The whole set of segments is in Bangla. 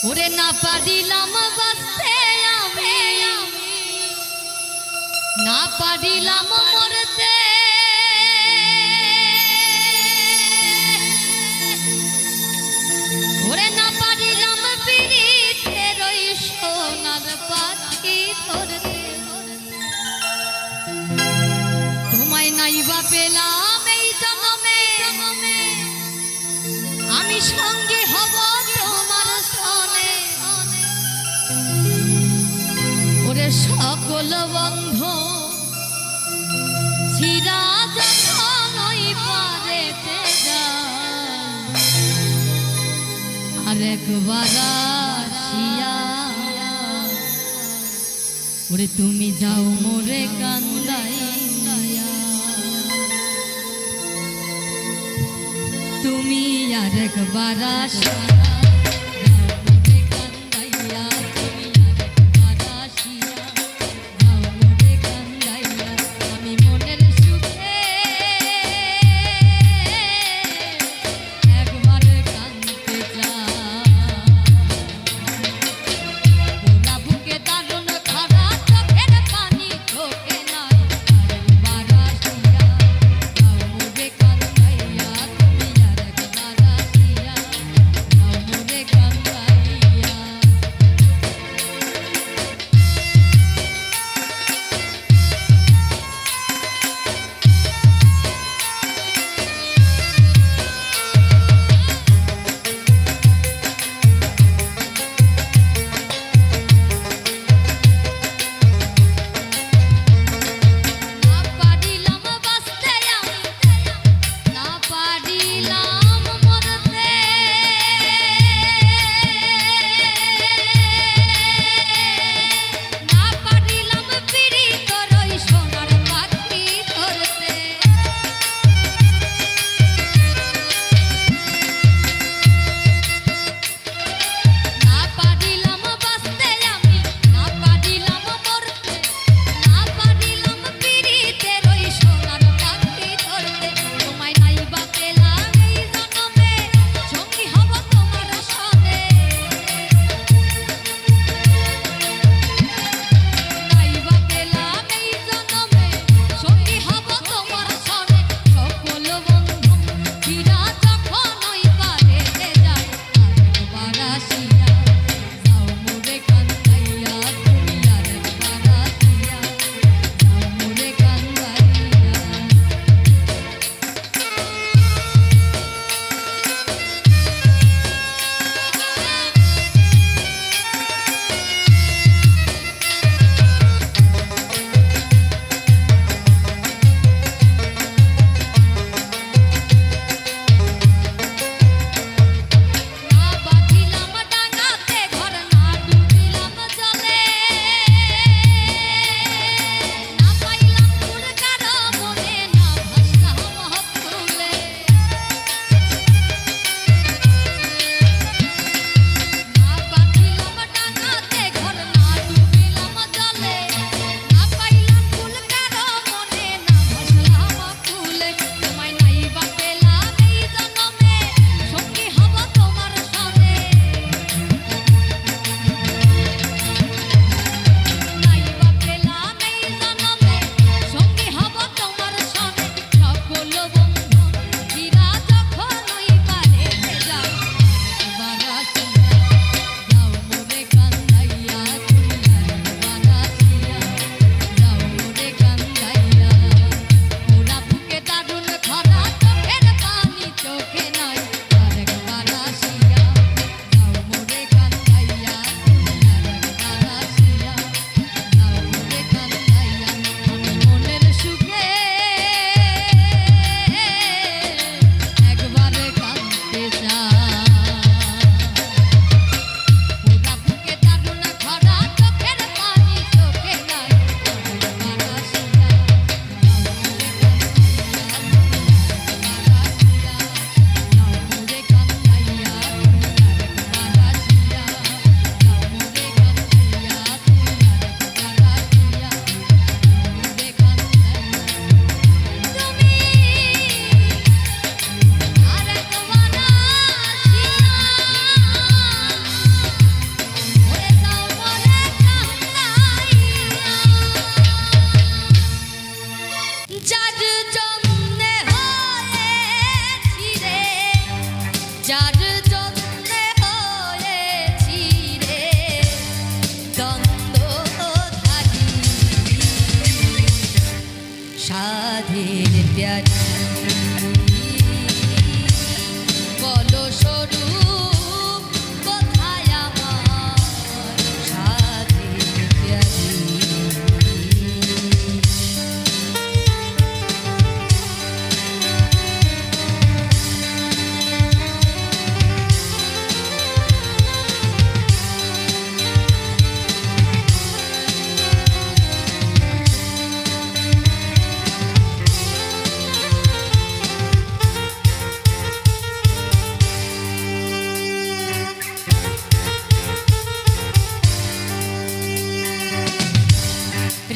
ওরে না পারিলাম বাঁচতে আমি, না পারিলাম মরতে, ওরে না পারিলাম পিরিতের ওই সোনার পাখি ধরতে। তোমায় নাইবা পেলাম এই জন্মে, আমি সঙ্গে হব তোমার সনে। ওরে সকল বন্ধু চিরা যখন ওই পারেতে যায়, আরেকবার আসিয়া ওরে তুমি যাও মোরে কান্দাইয়া, তুমি আরেকবার আসিয়া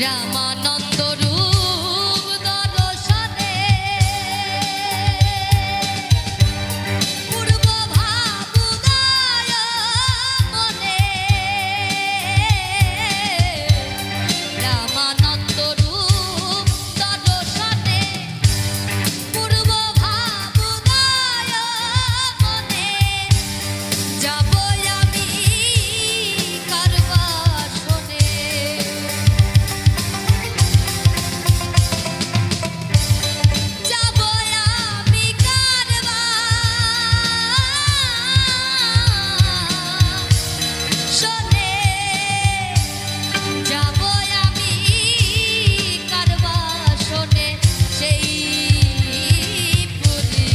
রামানন্দ রূপ দর্শনে পূর্ব ভাবুদয় মনে রামানন্দ রূপ দর্শনে পূর্ব ভাবুদয় মনে যাব আমি কারবার শোনে যাব আমি কারবার শোনে যাব আমি কারবার শোনে সেই পুরী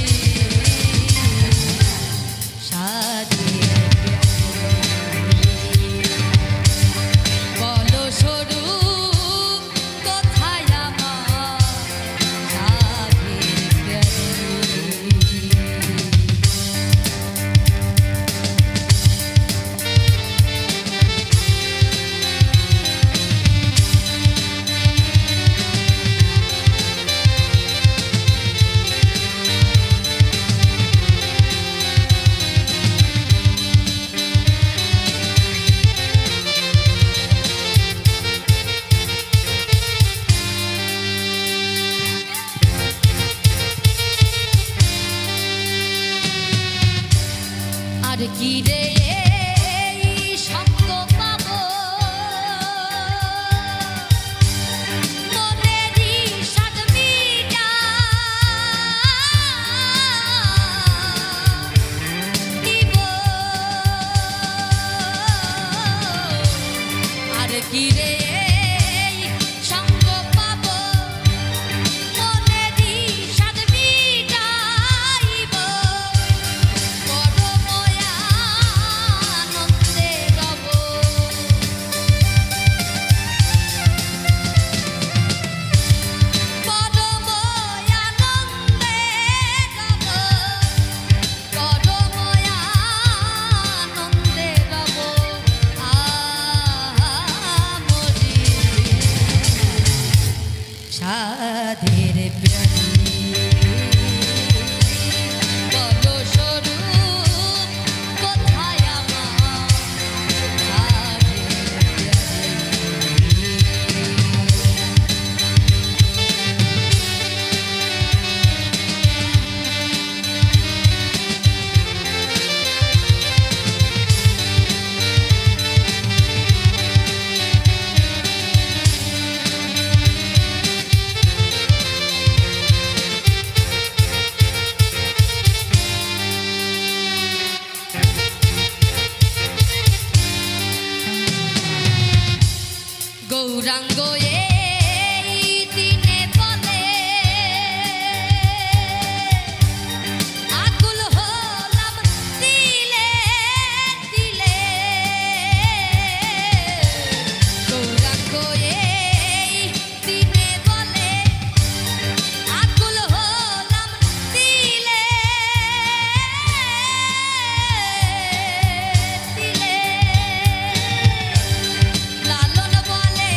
সাজিয়ে বলো স্বরূপ কোথায় আমার সাধের প্যারি আর কি রে এই সঙ্গ পাবো মনেরই সাধ মিটা দিব আর কি রে এই সঙ্গ পাবো মনেরই সাধ মিটাইব পরময়া আনন্দে রব পরময়া আনন্দে রব পরময়া আনন্দে রব আমরি সাধের প্রাণী বলো স্বরূপ কোথায় আমার সাধের প্রাণী গৌরাঙ্গ এই দিনে বলে আকুল হলাম দিলে দিলে গৌরাঙ্গ এই দিনে বলে আকুল হলাম দিলে দিলে লালন বলে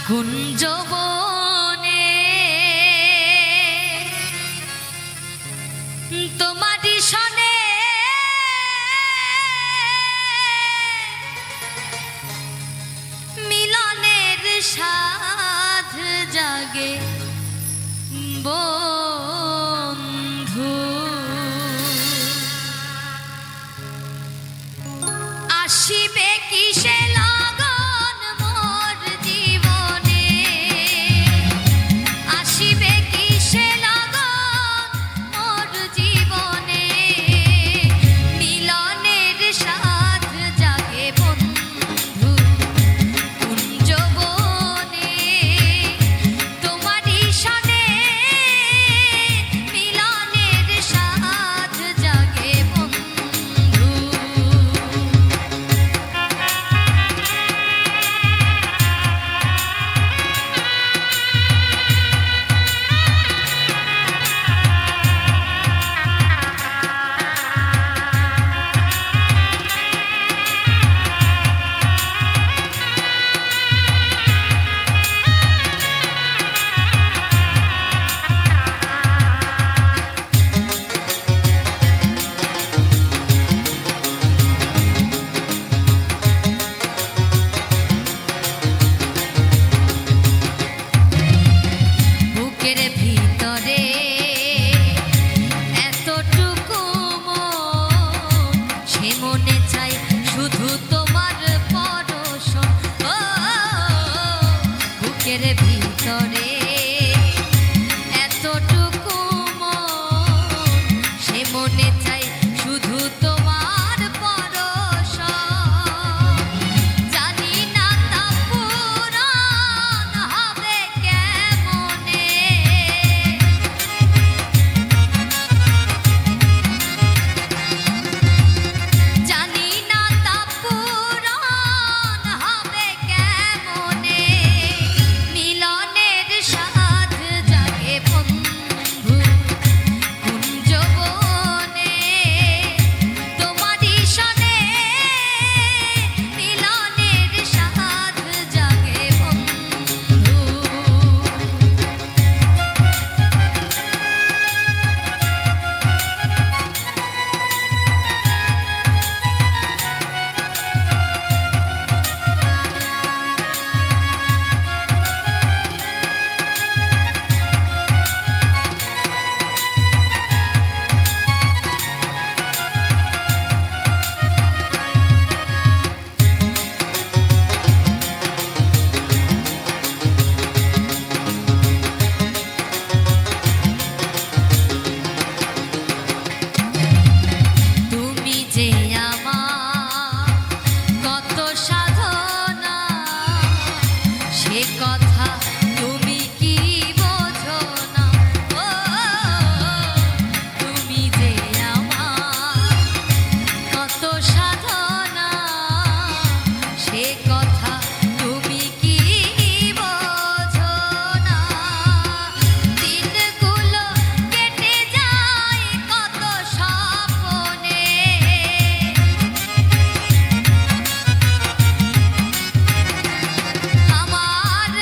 কুঞ্জবনে তোমারি সনে মিলনের সাধ জাগে বন্ধু আসিবে কিসে লগন মোর জীবনে আসিবে কিসে লগন মোর জীবনে মিলনের সাধ জাগে বন্ধু কুঞ্জবনে তোমারি সনে মিলনের সাধ জাগে বন্ধু বুকের ভিতরে এতটুকু মন সে মনে চাই শুধু তোমার পরশ ও বুকের ভিতরে এতটুকু মন সে মনে চাই শুধু তোমার পরশ জানি না তা পূরণ হবে কেমনে জানি না তা পূরণ হবে কেমনে মিলনের সাধ জাগে বন্ধু কুঞ্জবনে তোমারি সনে মিলনের সাধ জাগে বন্ধু তুমি যে আমার কত সাধনা সে কথা তুমি কি বোঝো না ও তুমি যে আমার কত সাধনা সে কথা তুমি কি বোঝো না দিনগুলো কেটে যায় কত স্বপ্নে আমার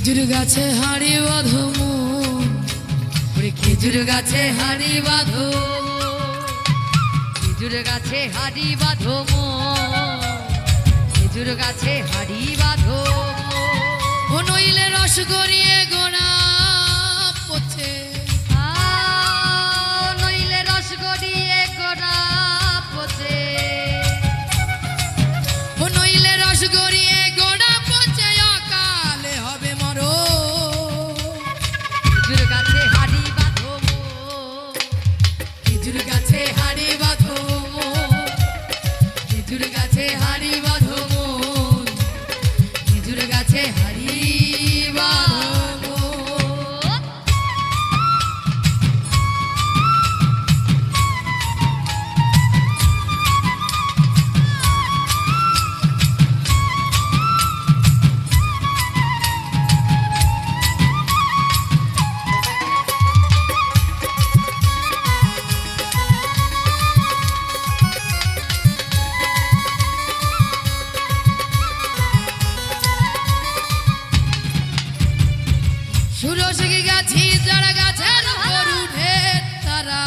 খেজুর গাছে হাড়ি বাঁধো মন, ওরে খেজুর গাছে হাড়ি বাঁধো, খেজুর গাছে হাড়ি বাঁধো মন, খেজুর গাছে হাড়ি বাঁধো ও নইলে রস গড়িয়ে গোড়া পচে, নইলে রস গড়িয়ে গোড়া পচে, ও নইলে রস গড়িয়ে গোড়া পচে অকালে হবে মরো। খেজুর গাছে হাড়ি বাঁধো মন, খেজুর গাছে হাড়ি বাঁধো মন, খেজুর গাছে হাড়ি বাঁধো মন, খেজুর গাছে হাড়ি বাঁধো মন। সুরসিকি গাছি যারা গাছের উপর উঠে তারা,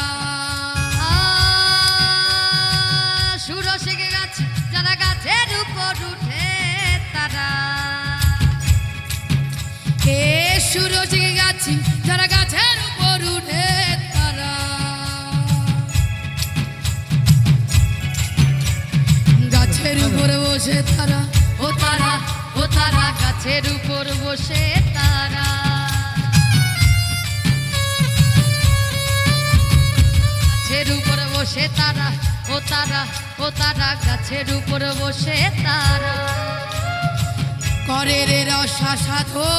সুরসিকে গাছ যারা গাছের উপর উঠে তারা, কে সুরসিকি গাছি যারা গাছের উপর উঠে তারা, গাছের উপর বসে তারা, ও তারা, ও তারা গাছের উপর বসে তারা, গাছের উপর বসে তারা, ও তারা, ও তারা গাছের উপর বসে তারা, করে রে রসা সাধো,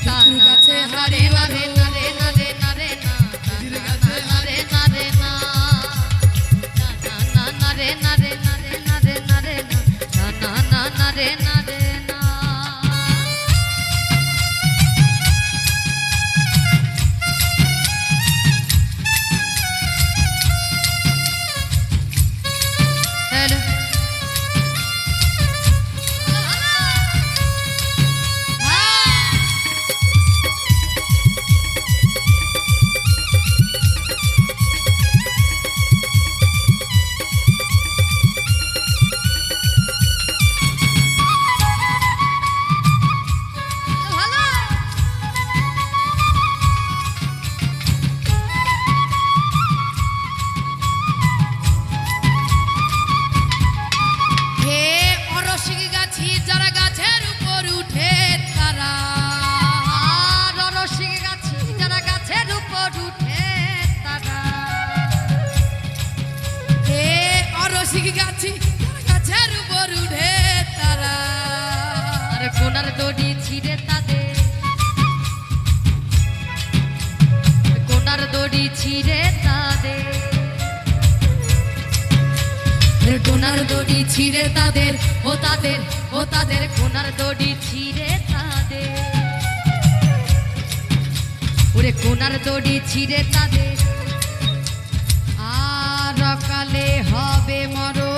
খেজুর গাছে হাড়ি বাঁধো, নারে নারে নারে না, খেজুর গাছে নারে নারে না, না নারে নারে নারে নারে নারে না, না না নারে নারে না। Hello. হে অরসিকি গাছি যারা গাছের উপর উঠে তারা, রসিক গাছি যারা গাছের উপর উঠে তারা, হে অরসিকি গাছি যারা গাছের উপর উঠে তারা, আর কোনার দড়ি ছিঁড়ে তাদের, কোনার দড়ি ছিঁড়ে তাদের, কোনার দড়ি ছিঁড়ে তাদের, ও তাদের, ও তাদের কোনার দড়ি ছিঁড়ে তাদের, ওরে কোনার দড়ি ছিঁড়ে তাদের, আর কালে হবে মরো।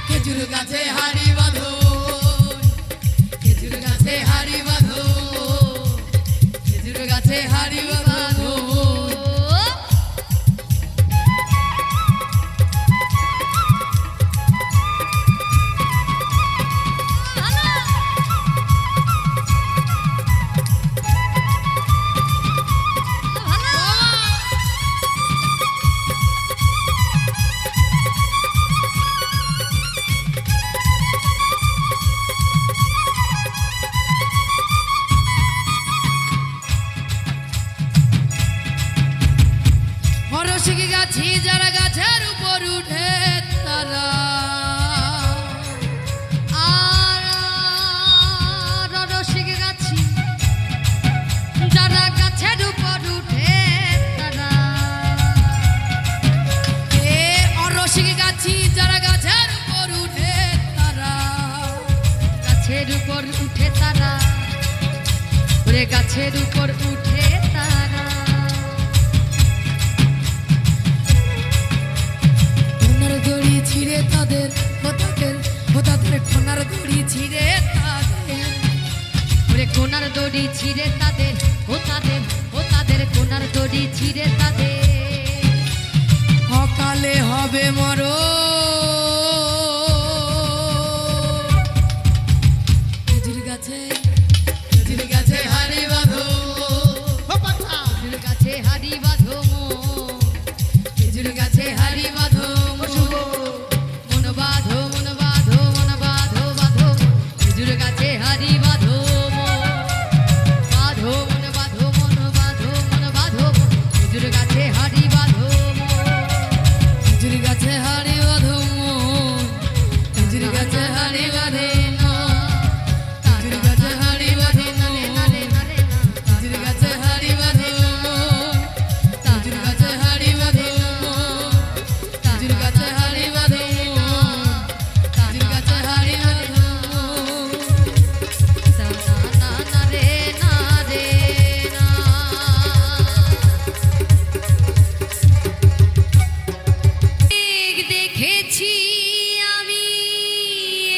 খেজুর গাছে হাড়ি বাঁধো, খেজুর গাছে হাড়ি বাঁধো, খেজুর গাছে হাড়ি বাঁধো। অরসিকি গাছি যারা গাছের উপর উঠে তারা, আর রসিক গাছি যারা গাছের উপর উঠে তারা, হে অরসিকি গাছি যারা গাছের উপর উঠে তারা, গাছের উপর উঠে তারা, ওরে গাছের উপর উঠে তারা, ছিঁড়ে তাদের ও তাদের কোনার দড়ি ছিঁড়ে তাদের ওরে কোনার দড়ি ছিঁড়ে তাদের ও তাদের কোনার দড়ি ছিঁড়ে তাদের অকালে হবে খেজুর গাছে হাড়ি বাঁধো খেজুর গাছে হাড়ি বাঁধো খেজুর গাছে হাড়ি বাঁধো মন বাঁধো মন বাঁধো মন বাঁধো বাঁধো খেজুর গাছে হাড়ি বাঁধো বাঁধো মন বাঁধো মন বাঁধো মন বাঁধো খেজুর গাছে হাড়ি বাঁধো খেজুর গাছে হাড়ি বাঁধো খেজুর গাছে হাড়ি বাঁধে খেজুর গাছে হাড়ি বাঁধে খেজুর গাছে হাড়ি বাঁধে খেজুর গাছে হাড়ি বাঁধে খেজুর গাছে হাড়ি বাঁধে খেজুর গাছে হাড়ি বাঁধে না রে না রে না দেখেছি আমি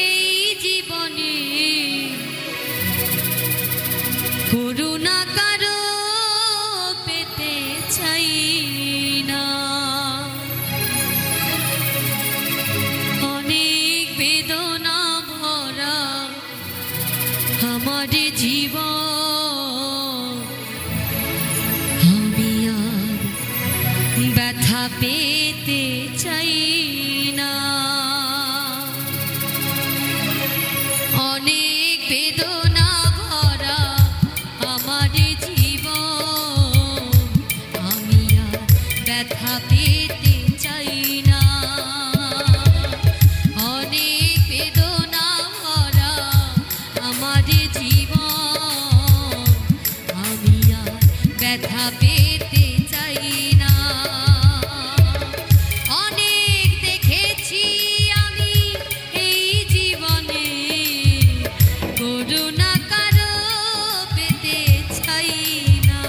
এই জীবনে করুণা কারো পেতে চাই না অনেক বেদনা ভরা আমার জীবন আমি আর ব্যথা পেতে চাই না অনেক বেদনা ভরা আমার জীবন আমি আর ব্যথা পেতে চাই না অনেক বেদনা ভরা আমার জীবন আমি আর ব্যথা পেতে চাই না অনেক দেখেছি আমি এই জীবনে করুণা কারো পেতে চাই না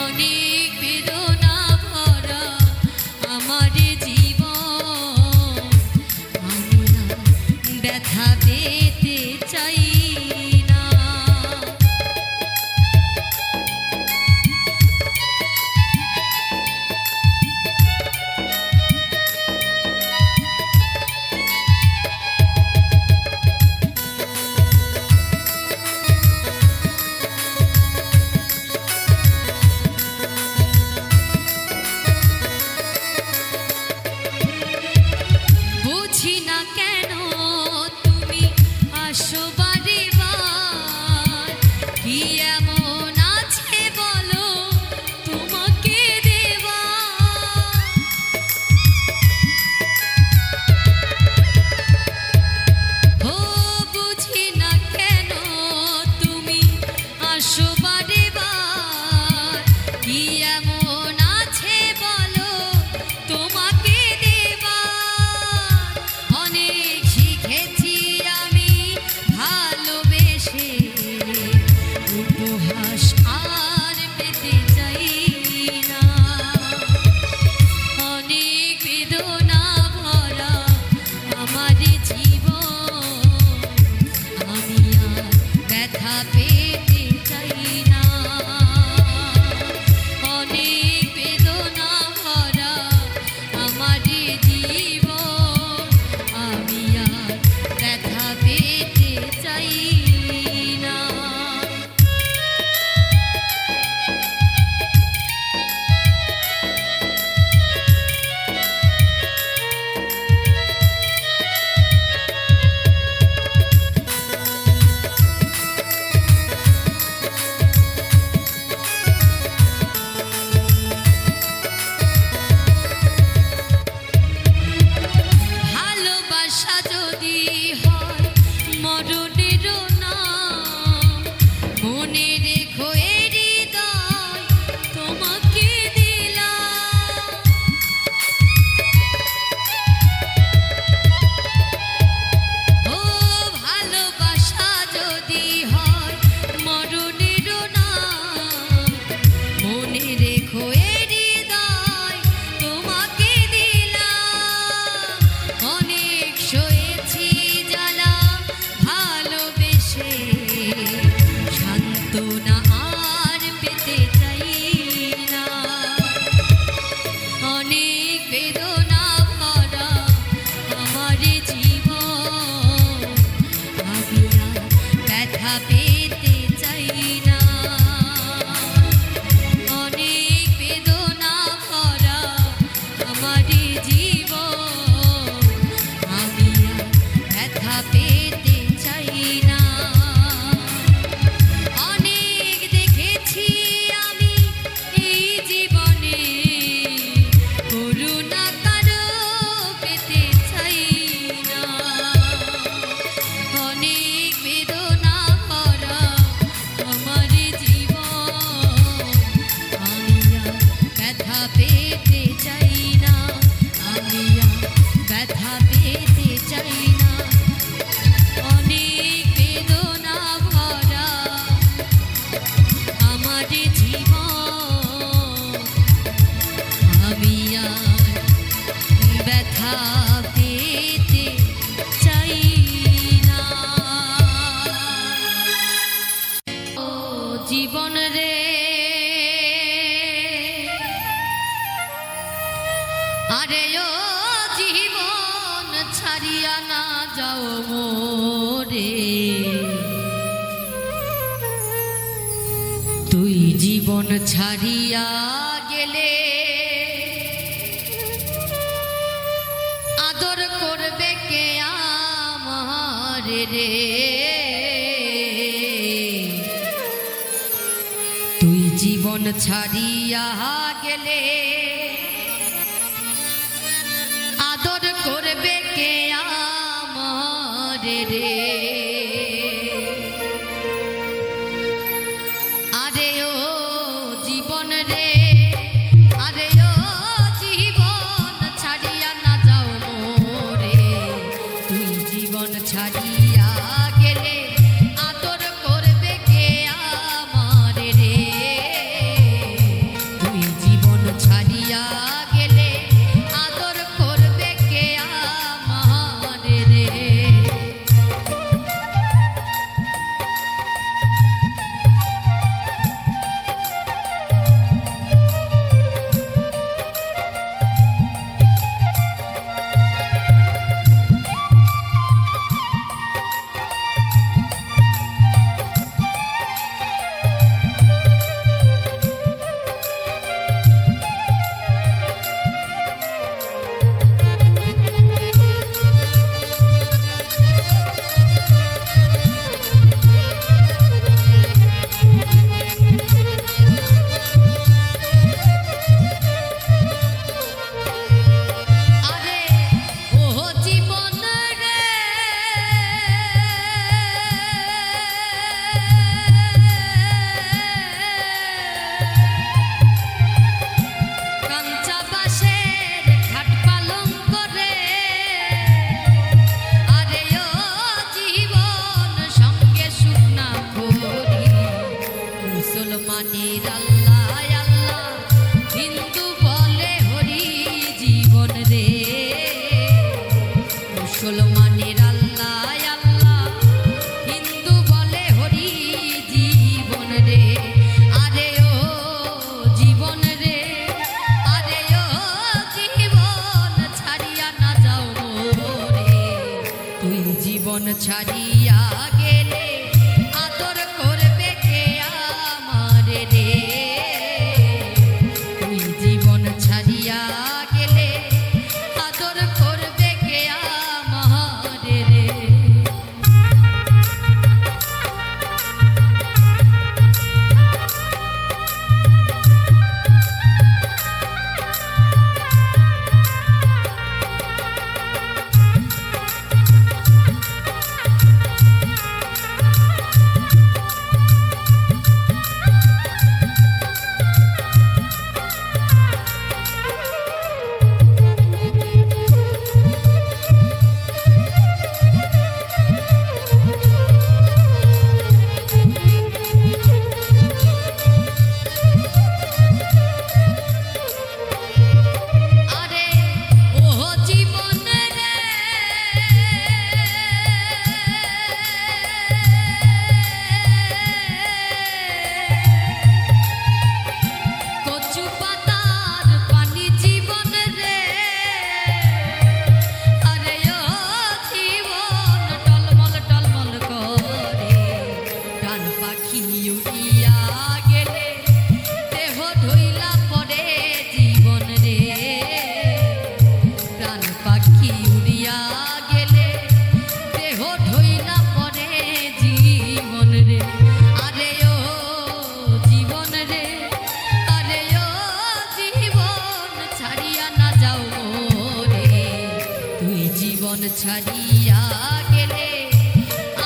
অনেক বেদনা ভরা আমার জীবন আমি আর ব্যথা পেতে চাই না বুঝি না কেন তুমি আসো বারে বার কি এমন আছে বলো তোমাকে দেবা ও বুঝি না কেন তুমি আসো বারে বার কি এমন আছে বলো তোমাকে দেবা অনেক শিখেছি আমি ভালোবেসে উপহাস আর পেতে চাই না অনেক বেদনা ভরা আমার জীবন আমি আর ব্যথা পেতে চাই না অনেক বেদনা ভরা আমার জীবন আমি আর ব্যথা পেতে চাই না বেদনা আর পেতে চাই না, অনেক বেদনা ভরা আমার জীবন, আমি আর ব্যথা পেতে চাই না, অনেক বেদনা ভরা আমার জীবন, আমি আর ব্যথা পেতে চাই না। অনেক দেখেছি আমি এই জীবনে, করুণা কারো পেতে চাই না, অনেক বেদনা ভরা আমার জীবন, আমি আর ব্যথা পেতে চাই না, আমি আর ব্যথা পেতে চাই না, অনেক বেদনা ভরা আমার জীবন, আমি আর ব্যথা পেতে চাই না। ও জীবন রে, আরে ও জীবন ছাড়িয়া না যাও মোরে, তুই জীবন ছাড়িয়া গেলে আদর করবে কে আমার রে, তুই জীবন ছাড়িয়া গেলে আদর করবে কে আমার রে, আরে ও জীবন রে, আরে ও জীবন ছাড়িয়া না যাও মোরে, তুই জীবন ছাড়িয়া গেলে আদর করবে কে আমার রে, তুই জীবন ছাড়িয়া গেলে আদর করবে কে আমার রে। ছাড়িয়া গেলে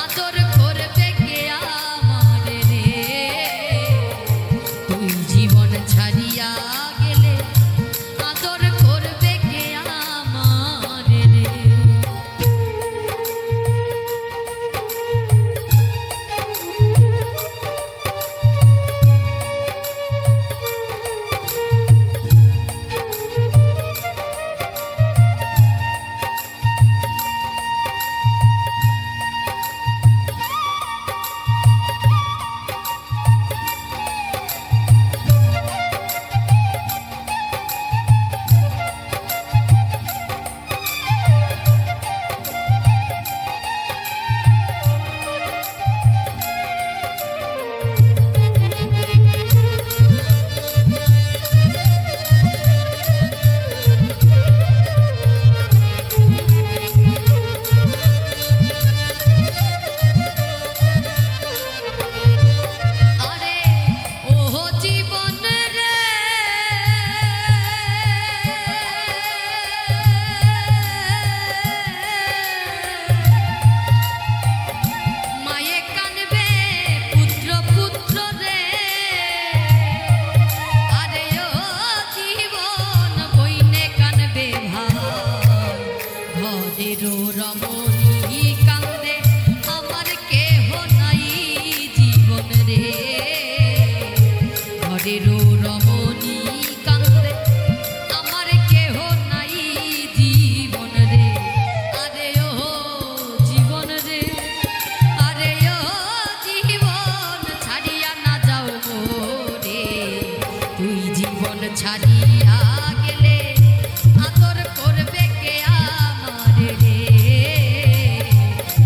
আদর করবে কে আমার রে তুই জীবন ছাড়িয়া গেলে আদর করবে কে আমার রে রমণী কান্দে আমার কেহ নাই জীবন রে ঘরের রমণী কান্দে আমার কেহ নাই জীবন রে আরে ও জীবন রে আরে ও জীবন ছাড়িয়া না যাও রে তুই জীবন ছাড়িয়া গেলে আদর করবে কে আমার রে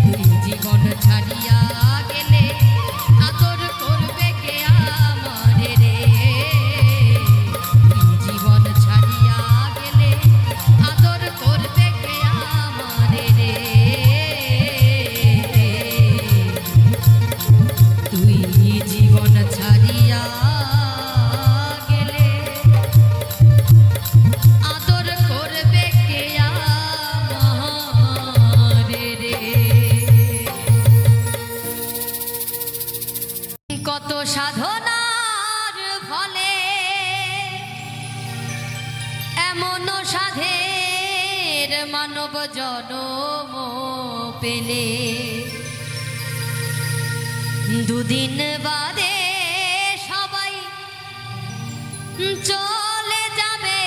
তুই জীবন ছাড়িয়া গেলে আদর করবে কে আমার রে তুই জীবন ছাড়িয়া গেলে আদর করবে কে আমার রে তুই জীবন ছাড়িয়া গেলে আদর করবে কে আমার রে কত সাধনার ফলে এমন সাধের মানব জনম পেলে দুদিন বাদে সবাই চলে যাবে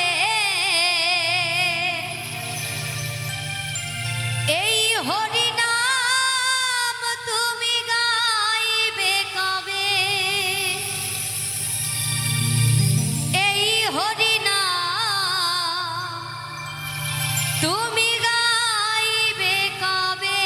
এই হরিনাম তুমি গাইবে কবে এই হরিনাম তুমি গাইবে কবে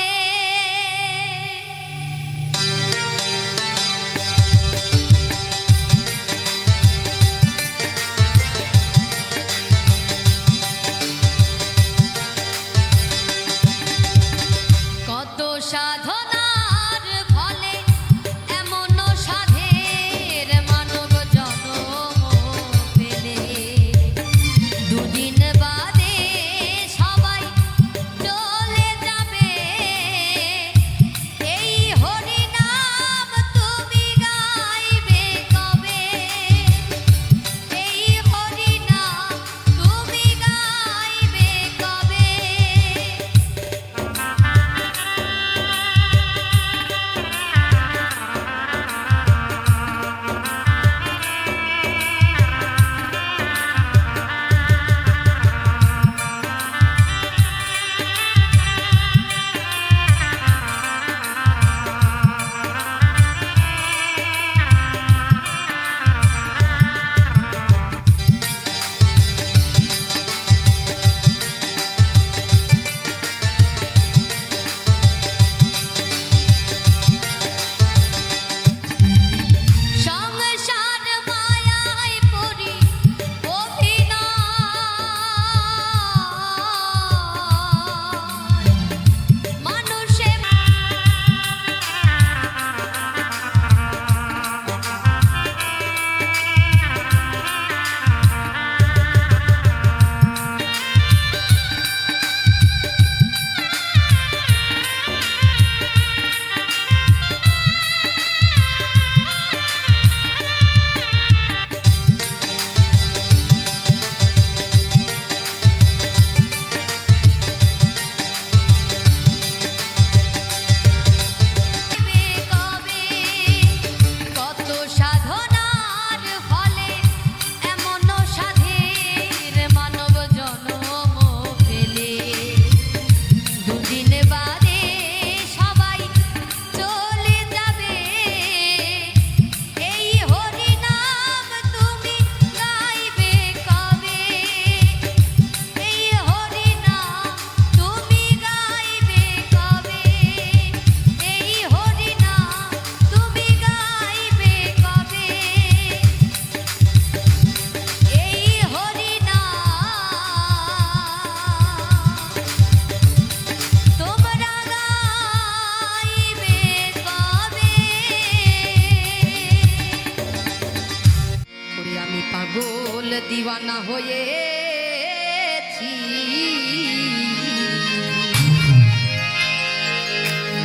দিওয়ানা হয়েছি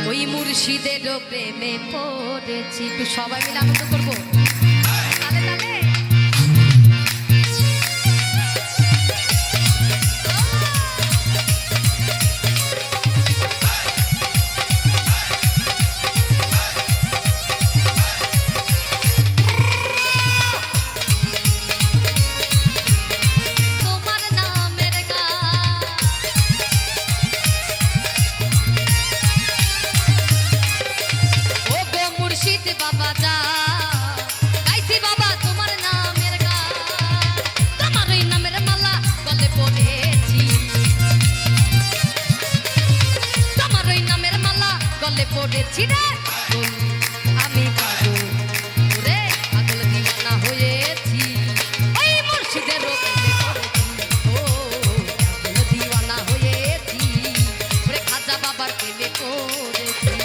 ওই মুর্শিদের প্রেমে পড়েছি। একটু সবাই মিলে আনন্দ করবো তালে তালে। বাবা যা গাইছি বাবা তোমার নামের গান, তোমার ওই নামের মালা গলে পড়েছি, তোমার ওই নামের মালা গলে পড়েছি রে আমি পাগল রে পাগল দিওয়ানা হয়েছি ওই মুর্শিদের প্রেমে পড়েছি ও পাগল দিওয়ানা হয়েছি ওরে খাজা বাবার প্রেমে পড়েছি।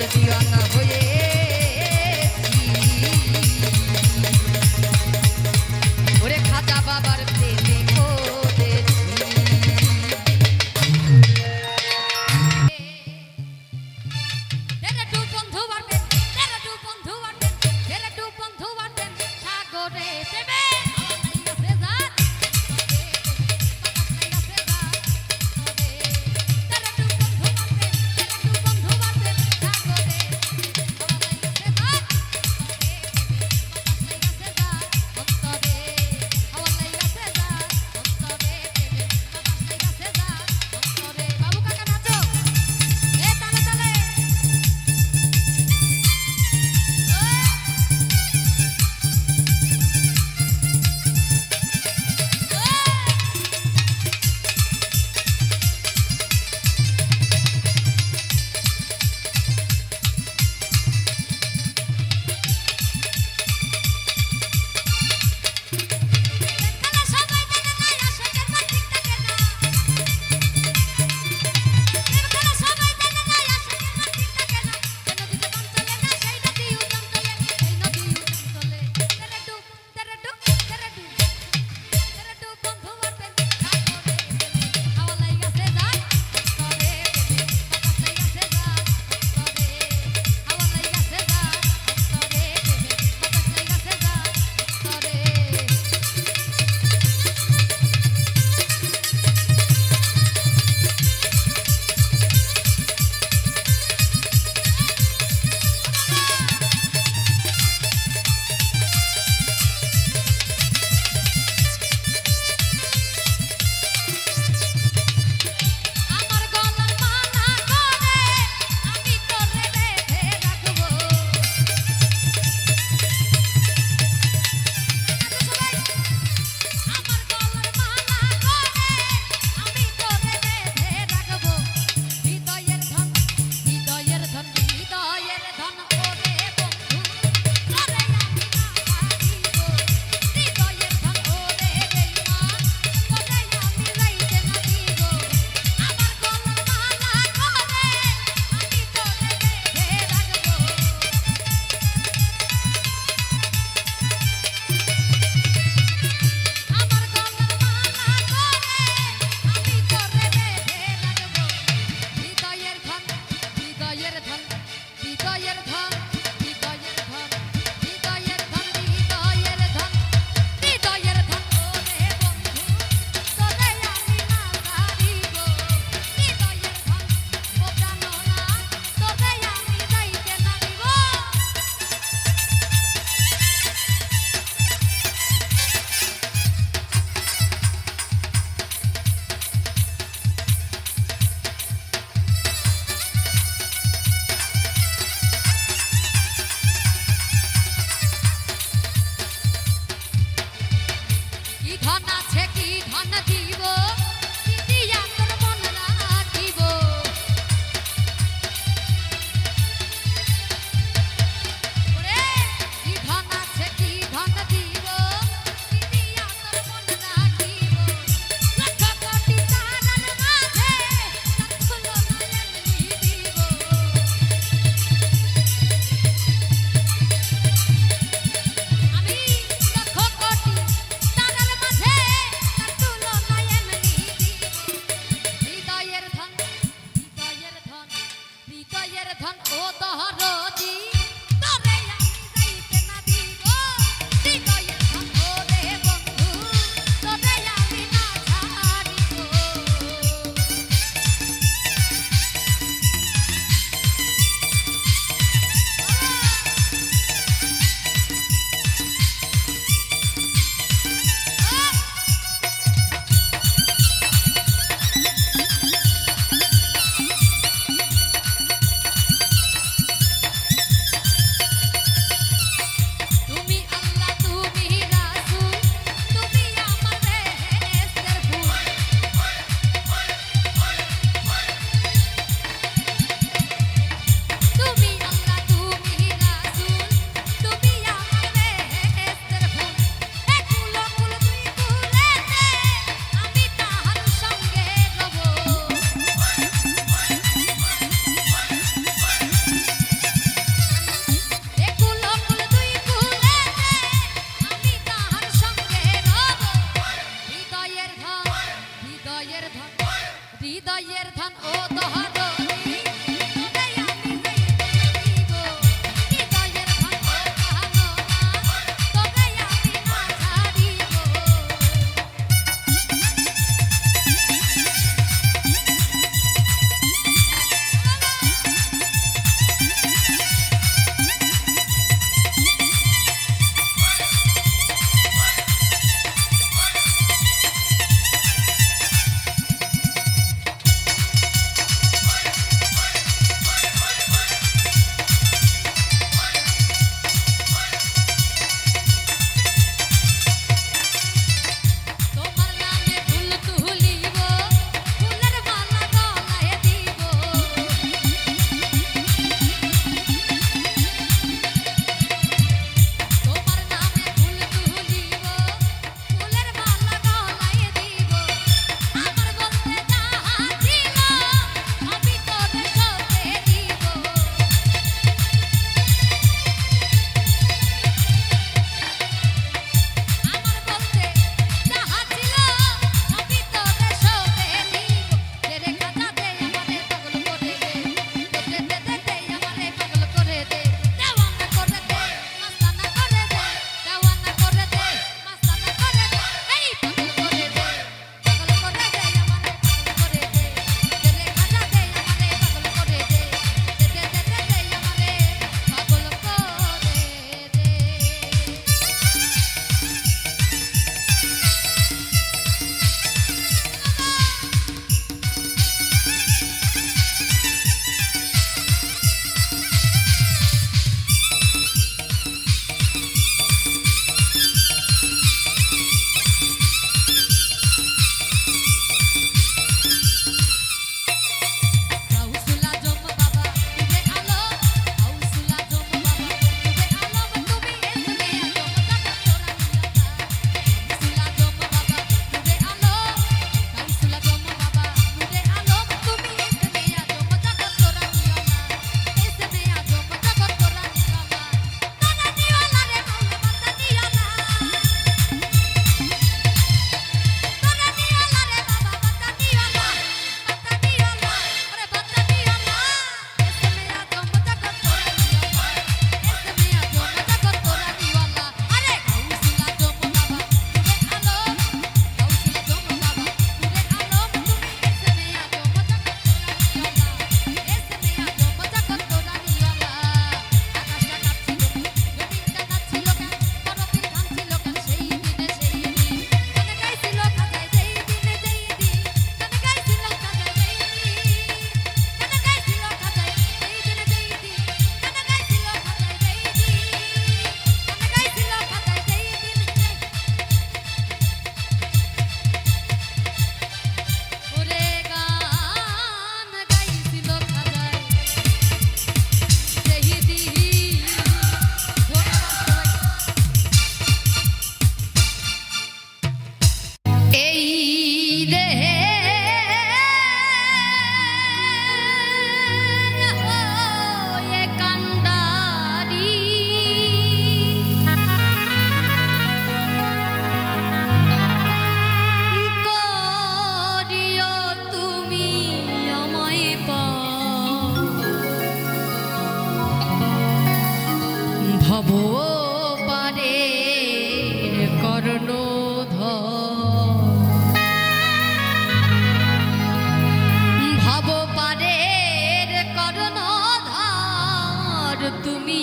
পাগল দিওয়ানা হয়ে ওরে খাজা বাবার প্রেমে পড়েছি সাগরে প্রেমে ভব পারে কর্ণধর ভব পারে কর্ণধর তুমি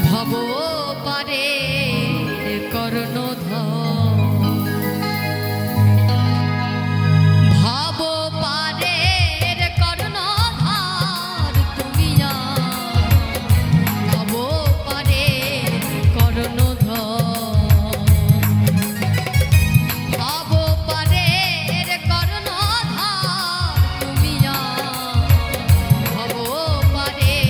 ভব পারে কর্ণধর ভব পারের কর্ণধর তুমি ভব পারের কর্ণধর ভব পারের কর্ণধর তুমি ভব পারের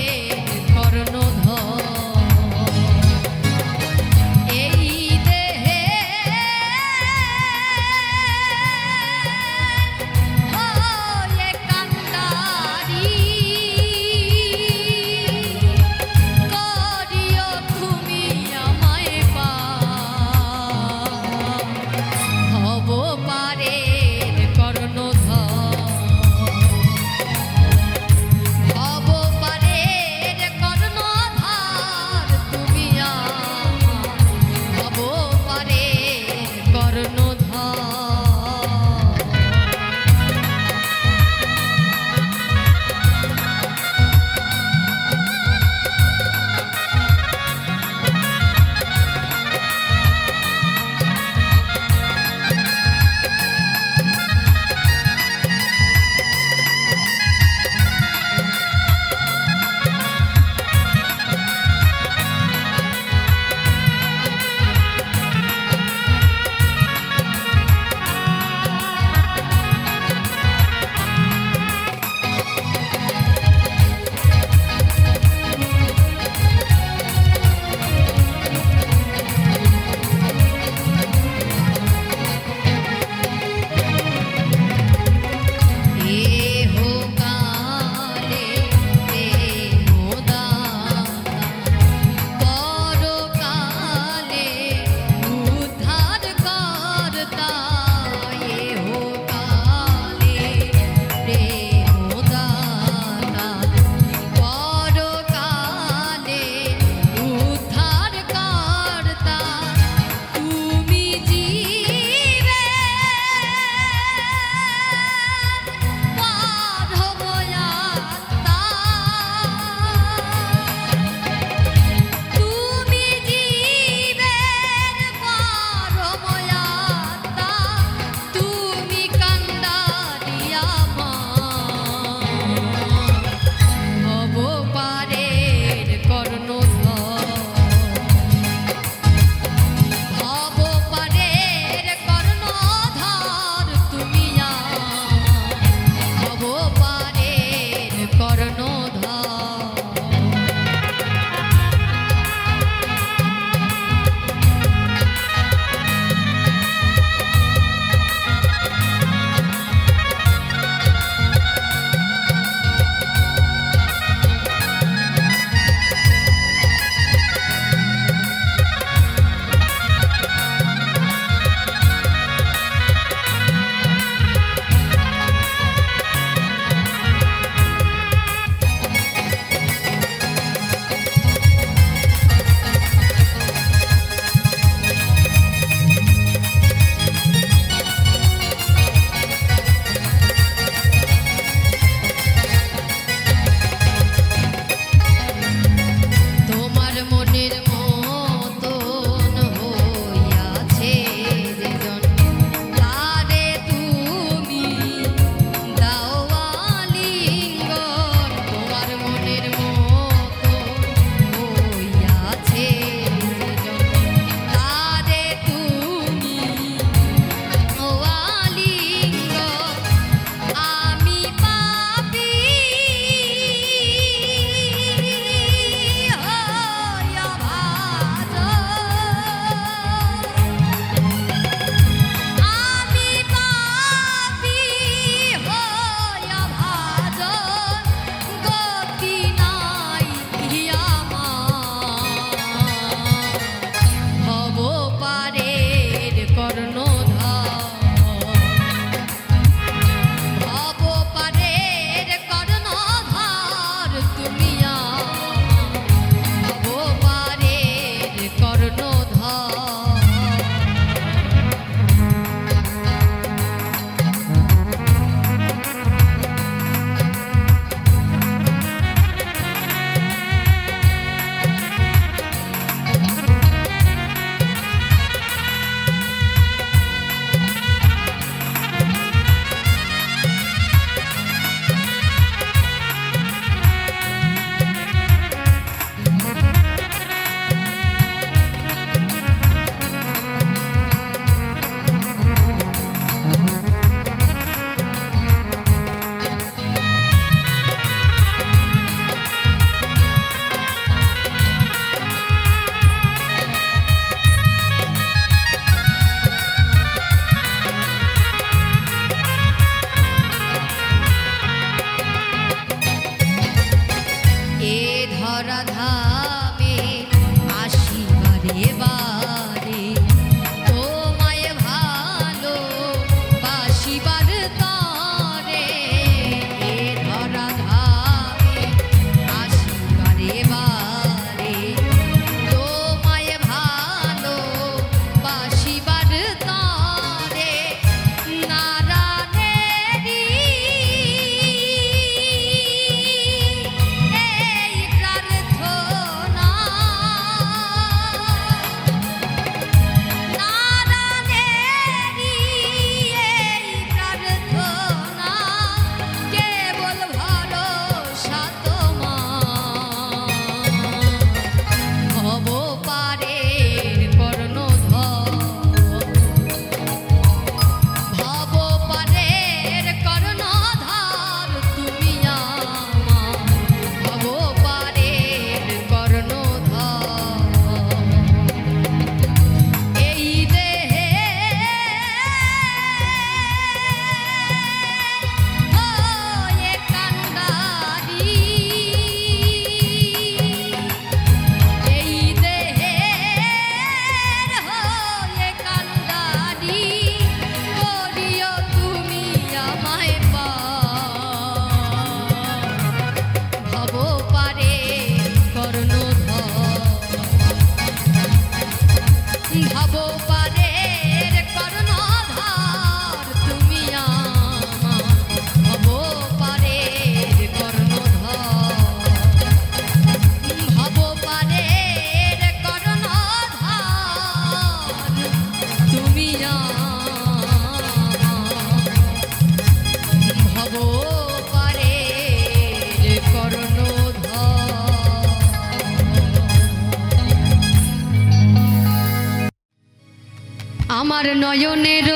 আমার নয়নের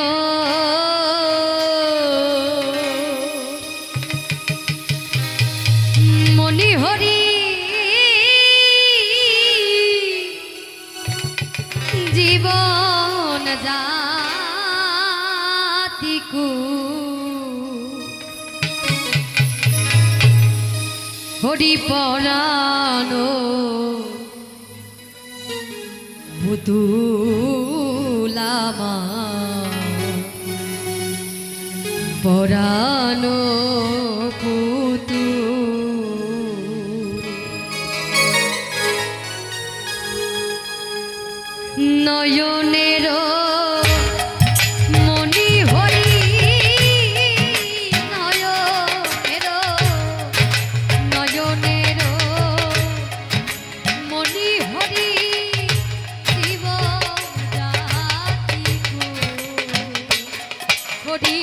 মণিহরি জীবন জাতিকু হরি পরানো পুতুলামা পরানো পুতু নয়নের মণি হরি নয়নের নয়নের মণি হরি জীব জাতিকু হরি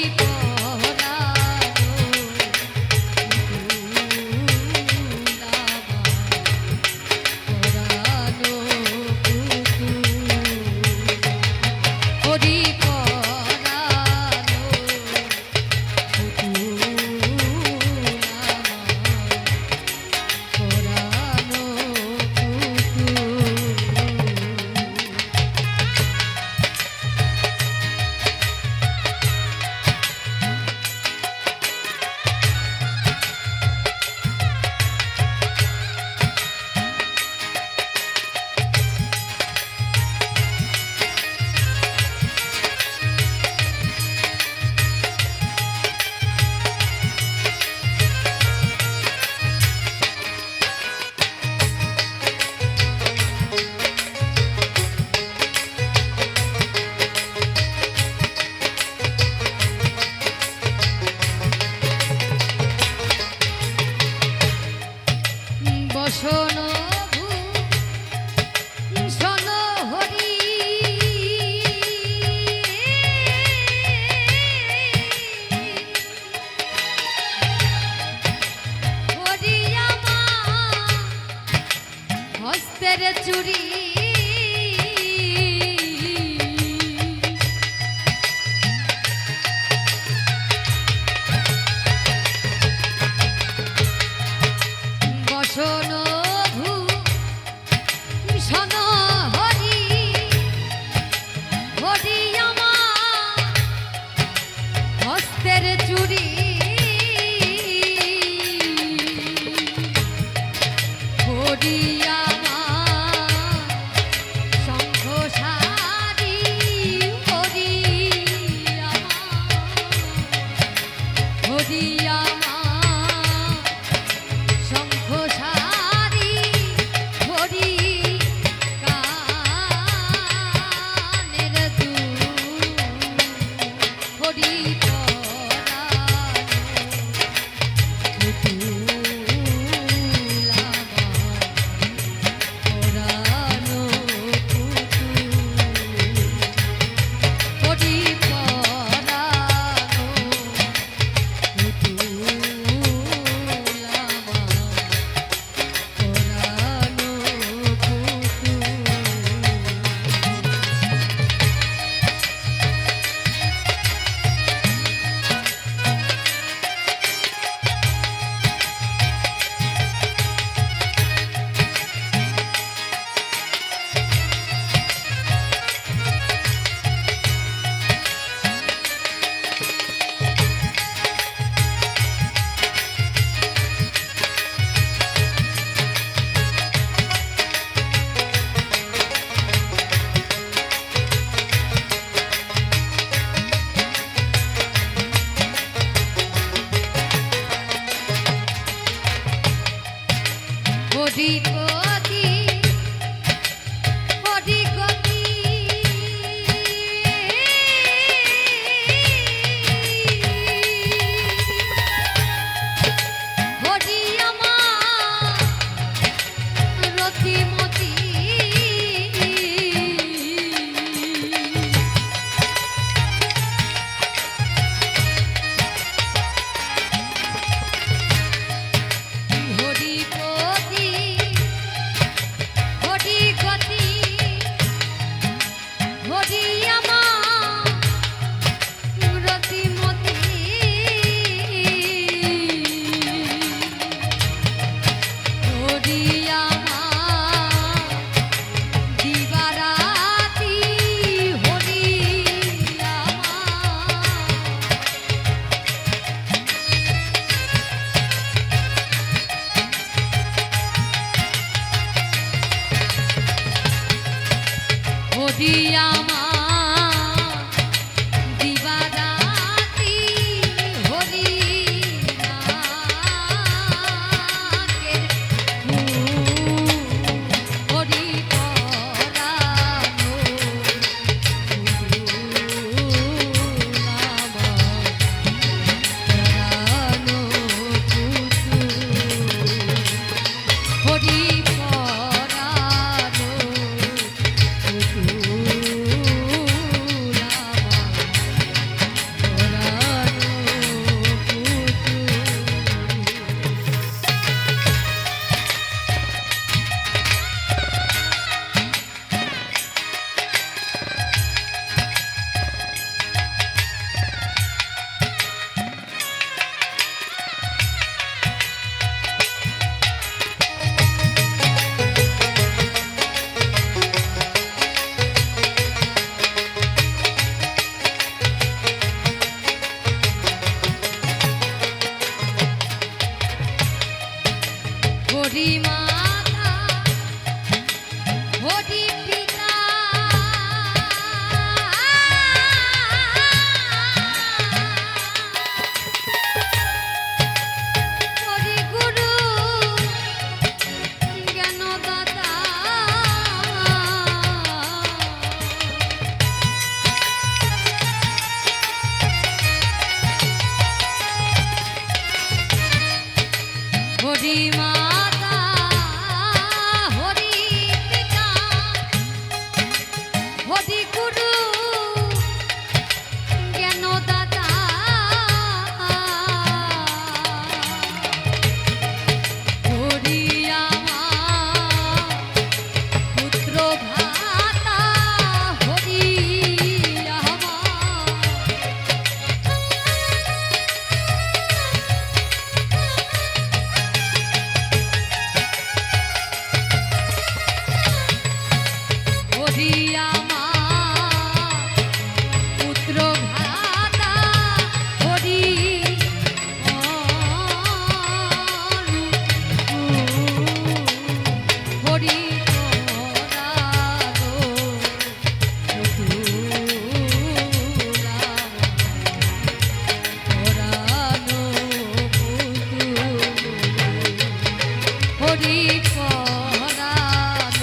বসন ভূষণ হরি হরি আমার হস্তের চুরি বসন ভূষণ হরি হরি আমার হস্তের চুরি হরি আমার শঙ্খ সারি হরি আমার হরি আমার শঙ্খ সারি হরি কানের দুল হরি পরানো পুতুলামা হরিপতি হরিগতি হরি আমার রতিমতি হরিপতি হরি মাতা হরি পিতা হরি গুরু জ্ঞান দাতা হরি মাতা হরি পিতা হরি গুরু জ্ঞান দাতা হরি আমার পুত্র ভ্রাতা হরি আমার হরি আমার পুত্র ভ্রাতা হরি হরি হরি করানো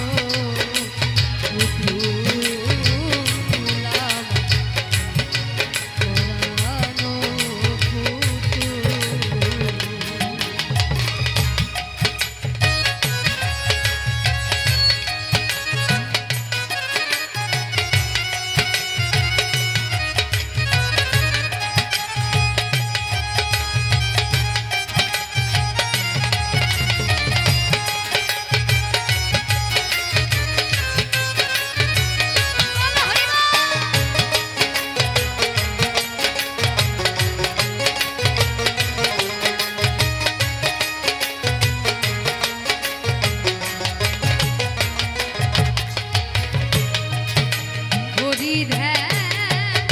হরি ধ্যান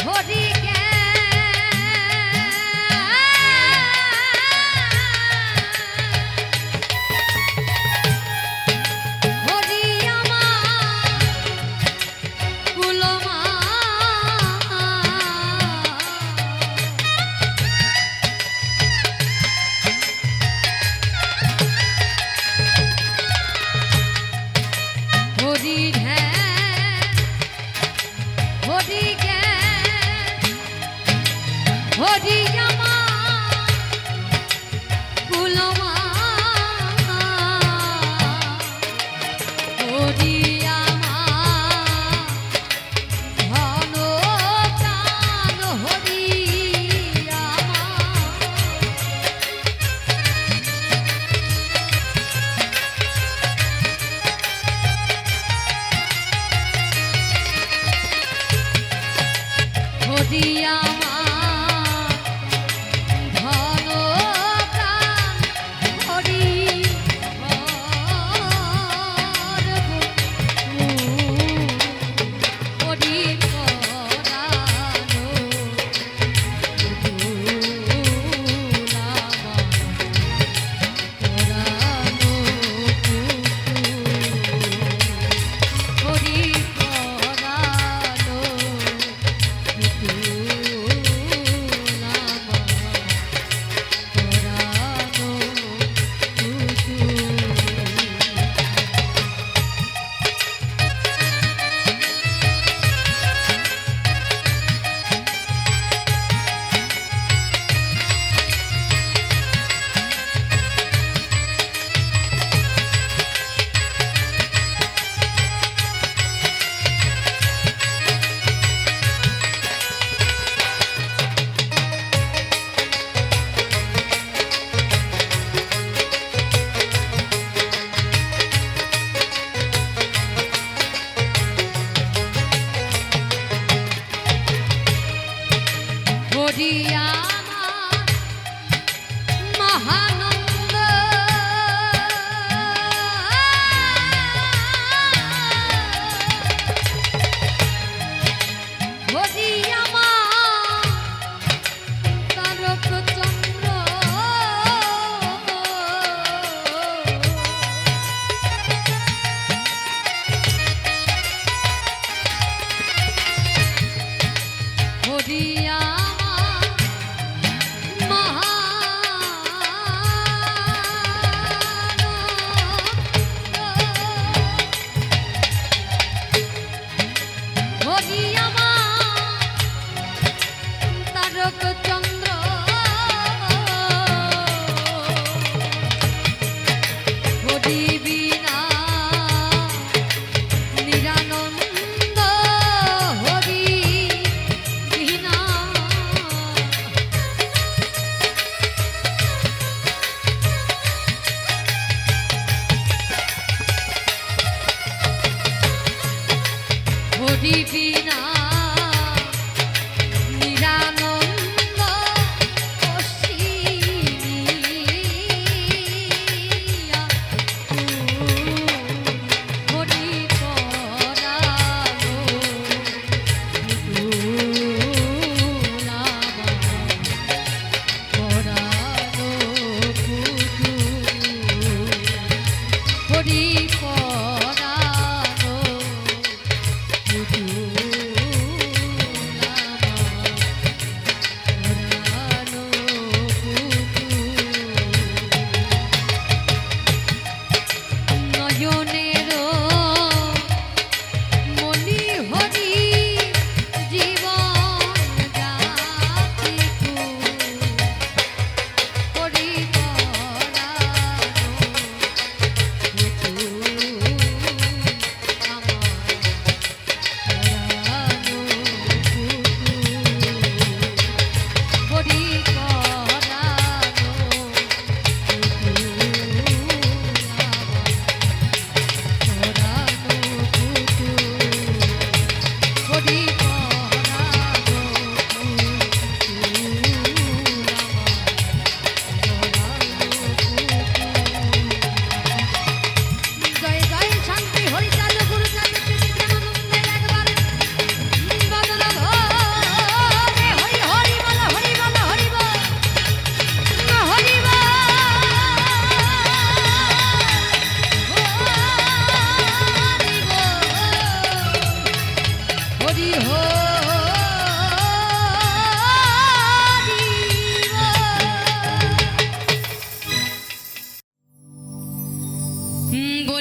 হরি জ্ঞান হরি আমার কুলমা হরি ধ্যান হরি জ্ঞান হরি আমার কুলমা হরি আমার ধন প্রাণ হরি আমার হরি আমার ধন প্রাণ হরি হরি করানো হরি করানো হরি আমার মহানন্দ হরি আমার তারক চন্দ্র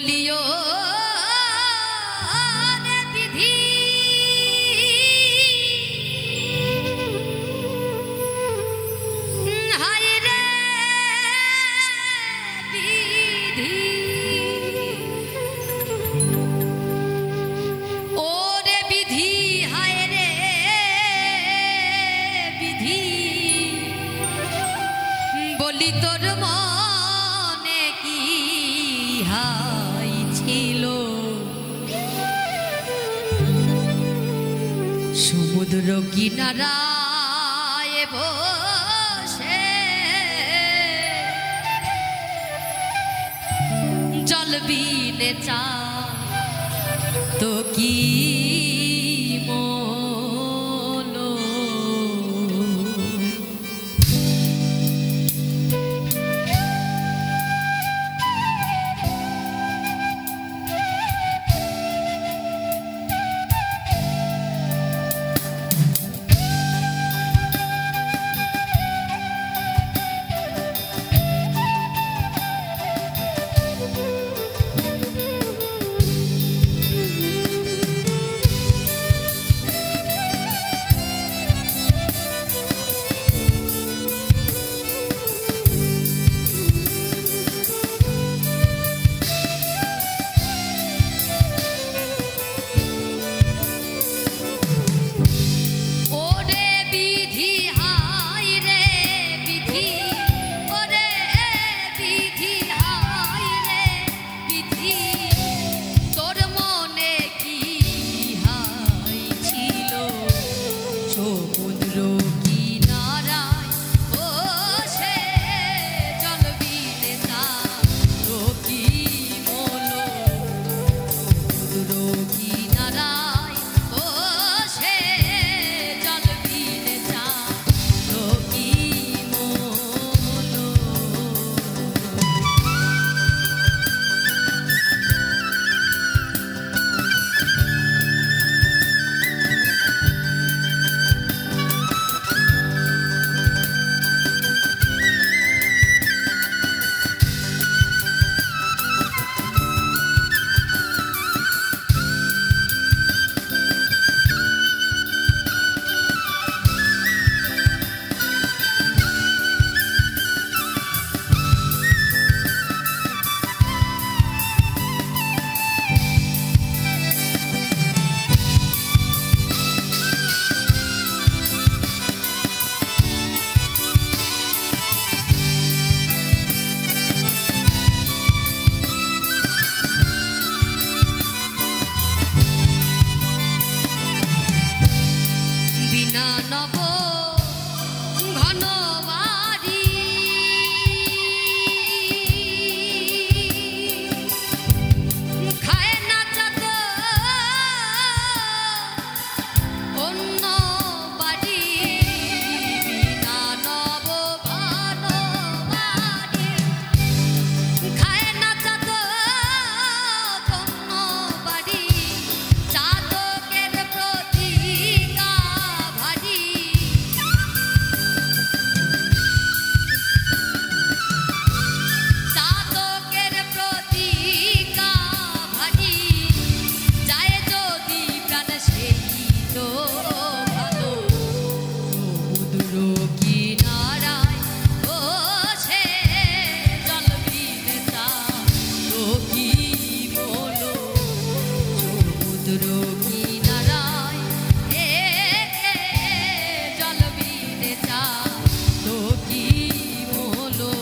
বলিও রে বিধি হায় রে বিধি ও রে বিধি হায় রে বিধি বলি তোর মনে কি হাই ছিল সমুদ্র কিনারায় বসে জল বিনে চা তো কি মলো নব ঘন বাড়ি খায় না চাঁদ অন্য বাড়ি বিনা নব ঘন বাড়ি খায় না চাঁদ অন্য বাড়ি চাঁদকের প্রতিকা ভারী চাঁদকের প্রতিকা ভারী যায় যদি প্রাণ সেই তো ভালো সমুদ্র কিনারায় বসে জল বিনে চা তো কি বলো সমুদ্র কিনারায় একে জল বিনে চা তো কি বলো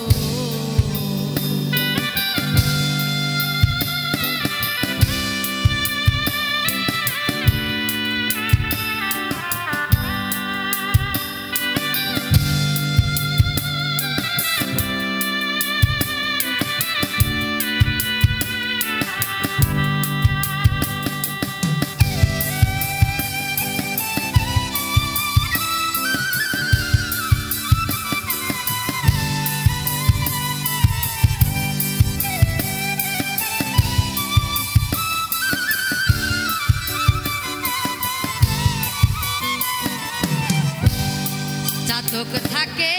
চাতক থাকে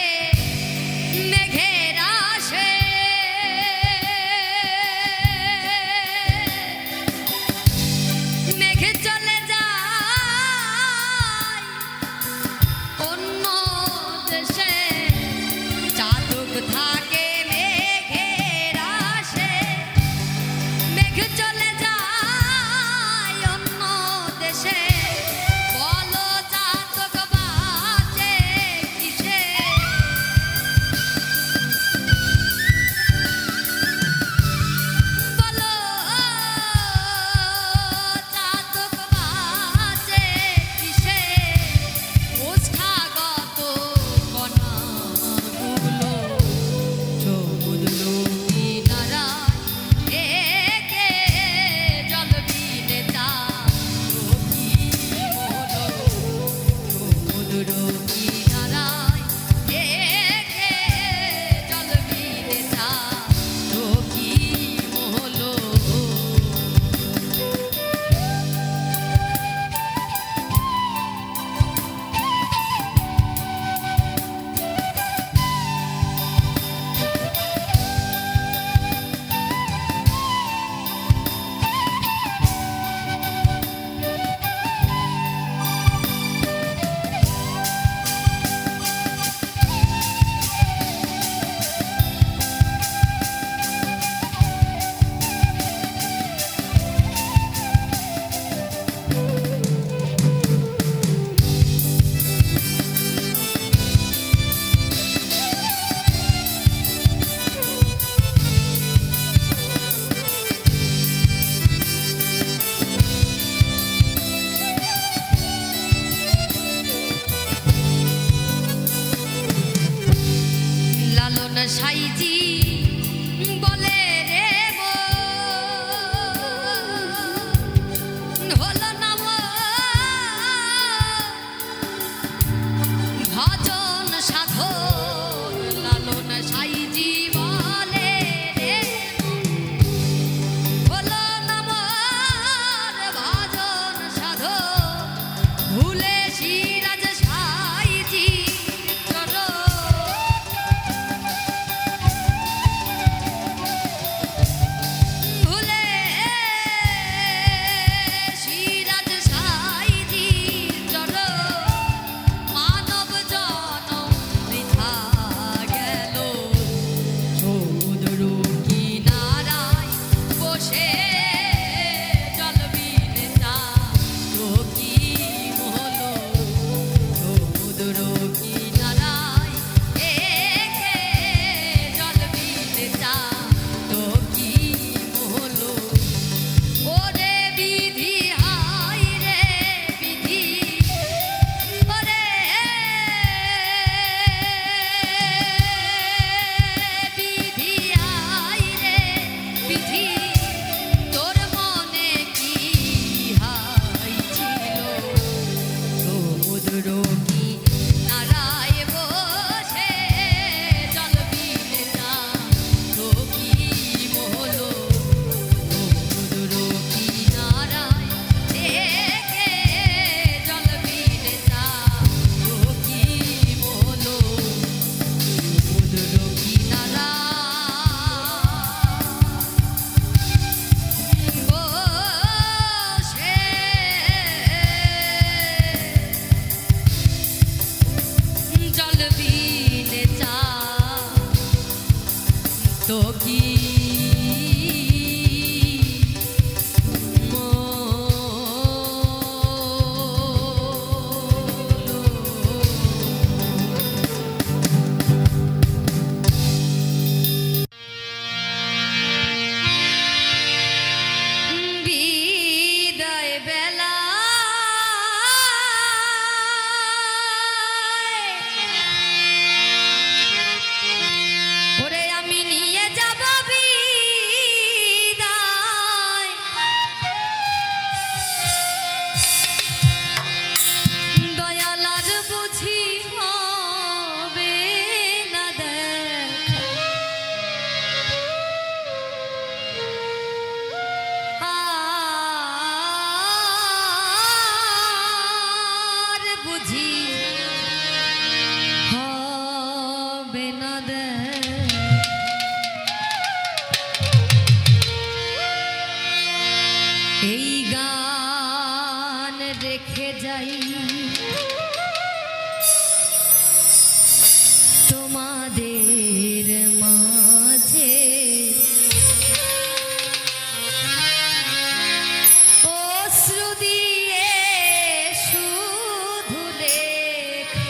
মেঘের আশে তো কি বিদায় বেলা ওরে আমি নিয়ে যাব বিদায় দয়ালার বুঝি হবে না দেখা আর বুঝি হবে না এই গান রেখে যাই তোমাদের মাঝে অশ্রু দিয়ে শুধু লেখা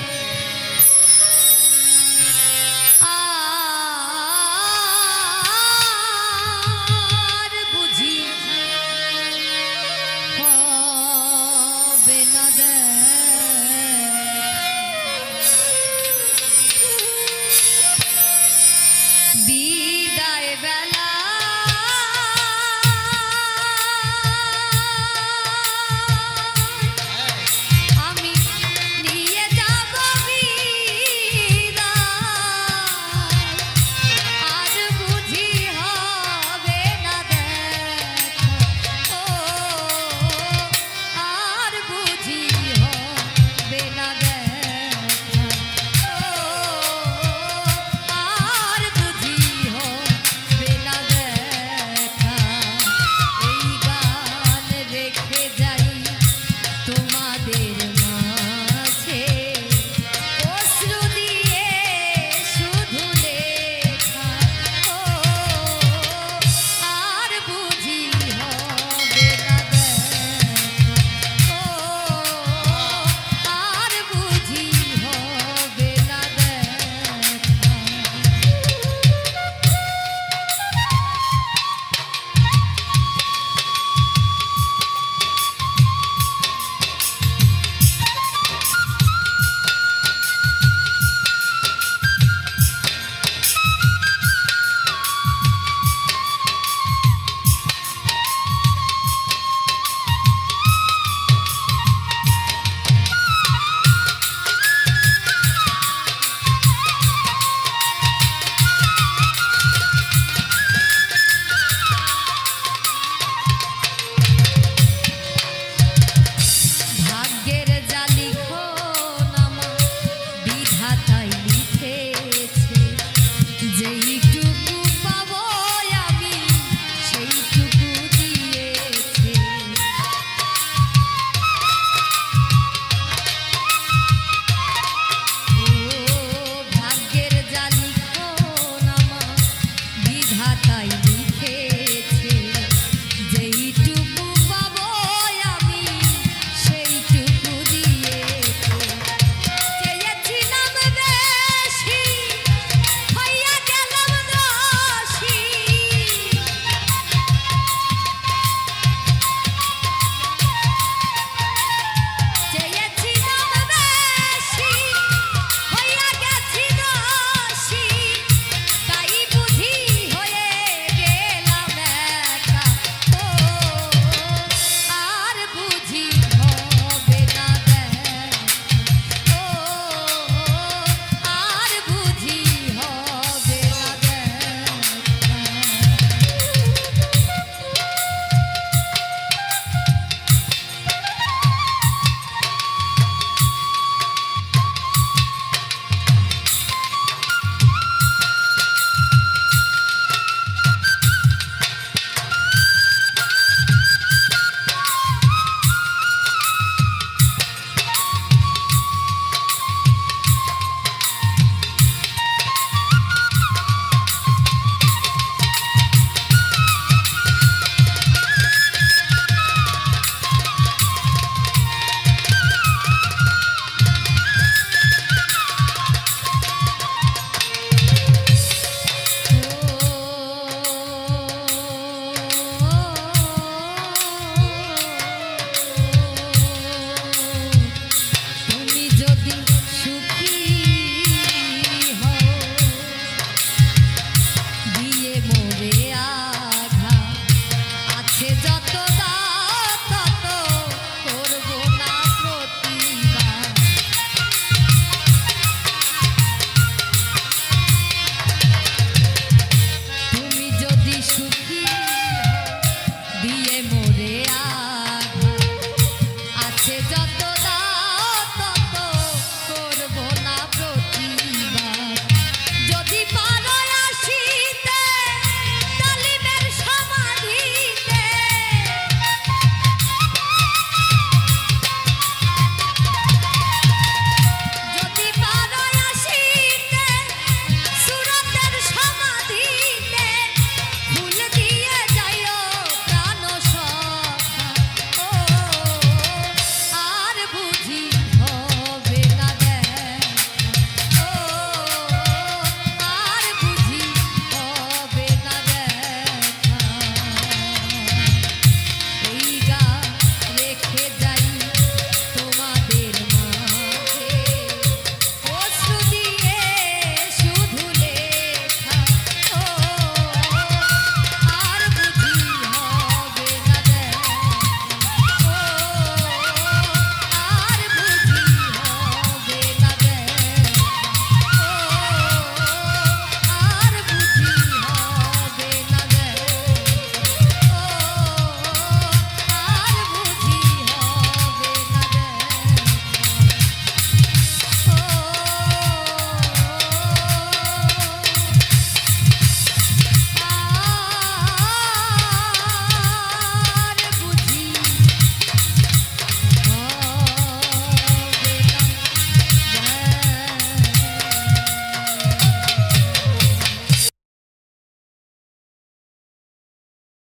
আর বুঝি হবে না বিদায় বেলা আমি নিয়ে যাব বিদায় আর বুঝি হবে না দেখা ও আর বুঝি হবে না দেখা ও আর বুঝি হবে না দেখা এই গান রেখে যাই তোমাদের মাঝে অশ্রু দিয়ে শুধু লেখা ও আর বুঝি হবে না দেখা ও আর বুঝি হবে না দেখা ভাগ্যের জালি খন আমার বিধাতাই লিখেছে যেইটুকু পাবো আমি সেইটুকু দিয়েছে ও ভাগ্যের জালি খন আমার বিধাতাই